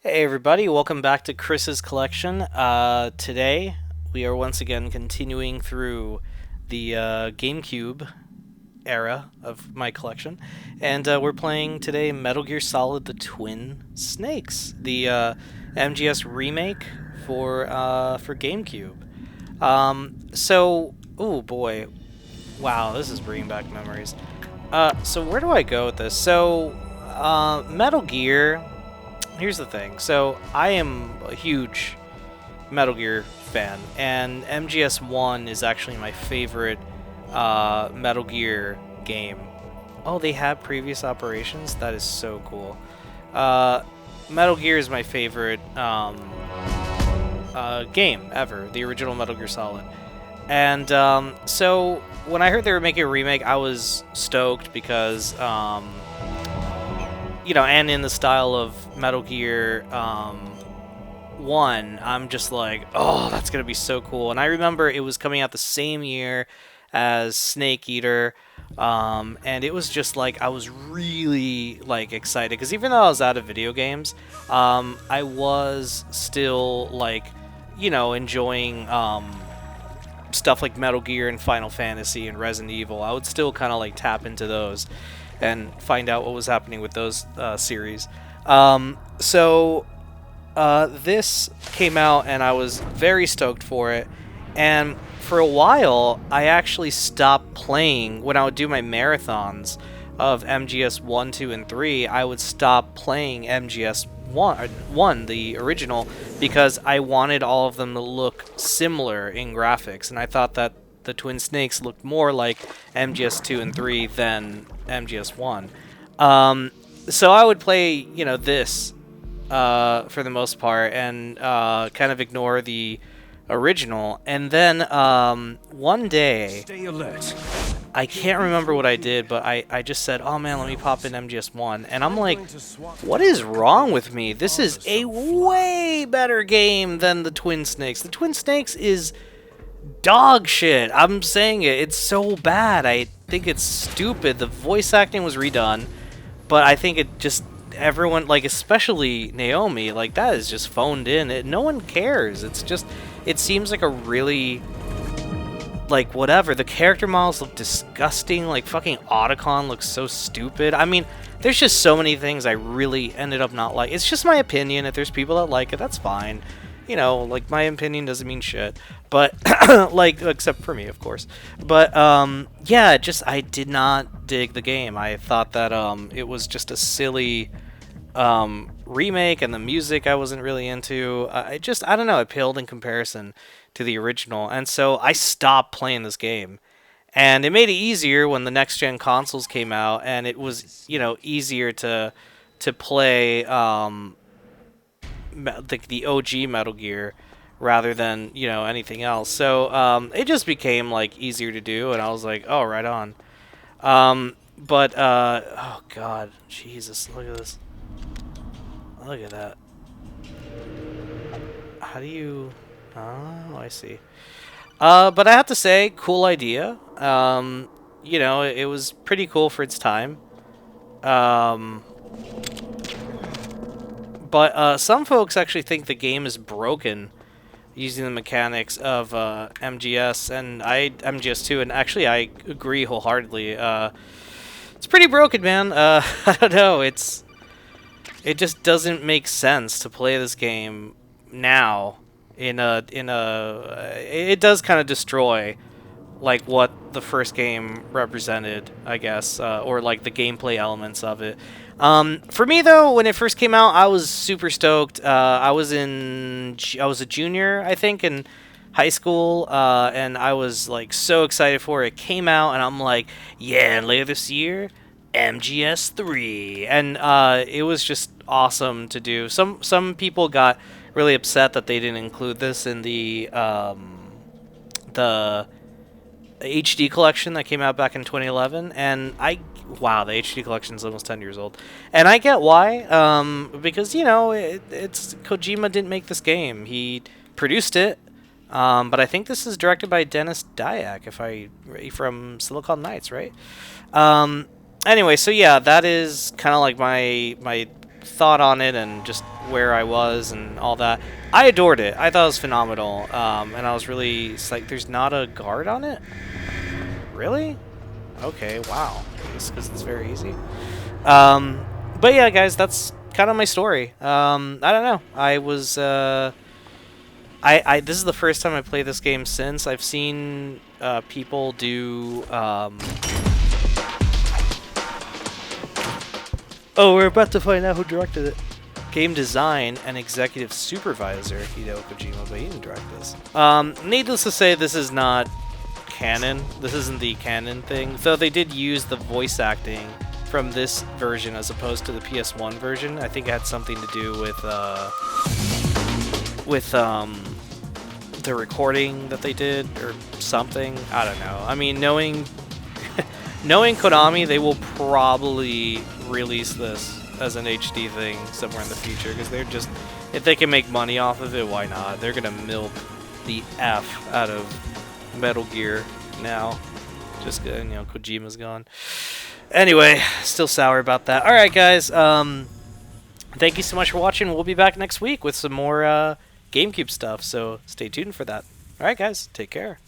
Hey everybody, welcome back to Chris's Collection. Today we are once again continuing through the GameCube era of my collection, and we're playing today Metal Gear Solid: The Twin Snakes, the MGS remake for GameCube. Oh boy, wow, this is bringing back memories. So where do I go with this? Metal Gear. Here's the thing. So I am a huge Metal Gear fan, and MGS1 is actually my favorite Metal Gear game. Oh, they have previous operations? That is so cool. Uh, Metal Gear is my favorite game ever, the original Metal Gear Solid. And so when I heard they were making a remake, I was stoked because and in the style of Metal Gear 1, I'm just like, oh, that's going to be so cool. And I remember it was coming out the same year as Snake Eater, and it was just like, I was really like excited because even though I was out of video games, I was still like, enjoying stuff like Metal Gear and Final Fantasy and Resident Evil. I would still kind of like tap into those and find out what was happening with those series. This came out, and I was very stoked for it. And for a while, I actually stopped playing when I would do my marathons of MGS 1, 2, and 3. I would stop playing MGS 1, the original, because I wanted all of them to look similar in graphics, and I thought that the Twin Snakes looked more like MGS 2 and 3 than MGS 1. So I would play, this for the most part, and kind of ignore the original. And then one day, Stay alert. I can't remember what I did, but I just said, oh man, let me pop in MGS1. And I'm like, what is wrong with me? This is a way better game than the Twin Snakes. The Twin Snakes is dog shit. I'm saying it. It's so bad. I think it's stupid. The voice acting was redone, but I think it just everyone, like especially Naomi, like that is just phoned in. No one cares. It's just it seems like a really like whatever. The character models look disgusting. Like fucking Otacon looks so stupid. I mean, there's just so many things I really ended up not like. It's just my opinion. If there's people that like it, that's fine. Like my opinion doesn't mean shit. But like except for me, of course. But yeah, just I did not dig the game. I thought that it was just a silly remake, and the music I wasn't really into. I don't know, it paled in comparison to the original, and so I stopped playing this game. And it made it easier when the next gen consoles came out, and it was easier to play the OG Metal Gear rather than anything else. So it just became like easier to do, and I was like, oh, right on. Oh god, Jesus, look at this. Look at that. How do you? Oh, I see. But I have to say, cool idea. It was pretty cool for its time. Um, but some folks actually think the game is broken using the mechanics of MGS and MGS2, and actually I agree wholeheartedly. It's pretty broken, man. I don't know. It just doesn't make sense to play this game now it does kind of destroy like what the first game represented, I guess, or like the gameplay elements of it. For me though, when it first came out, I was super stoked. I was a junior, I think, in high school, and I was like so excited for it. It came out, and I'm like, yeah, and later this year, MGS3, and it was just awesome to do. Some people got really upset that they didn't include this in the HD collection that came out back in 2011, and wow, the HD collection is almost 10 years old, and I get why, because it's Kojima didn't make this game, he produced it, but I think this is directed by Dennis Dyack, from Silicon Knights, right? Anyway, so yeah, that is kind of like my thought on it and just where I was and all that. I adored it. I thought it was phenomenal, and I was really like, there's not a guard on it? Really? Okay, wow. Just because it's very easy. But yeah, guys, that's kind of my story. I don't know. I was, this is the first time I played this game since. I've seen people do, oh, we're about to find out who directed it. Game design and executive supervisor Hideo Kojima, but he didn't direct this. Needless to say, this is not canon. This isn't the canon thing. Though they did use the voice acting from this version as opposed to the PS1 version. I think it had something to do with the recording that they did or something. I don't know. I mean, knowing Konami, they will probably release this as an HD thing somewhere in the future because they're just, if they can make money off of it, why not? They're gonna milk the F out of Metal Gear now. Just you know, Kojima's gone. Anyway, still sour about that. All right, guys. Thank you so much for watching. We'll be back next week with some more GameCube stuff. So stay tuned for that. All right, guys. Take care.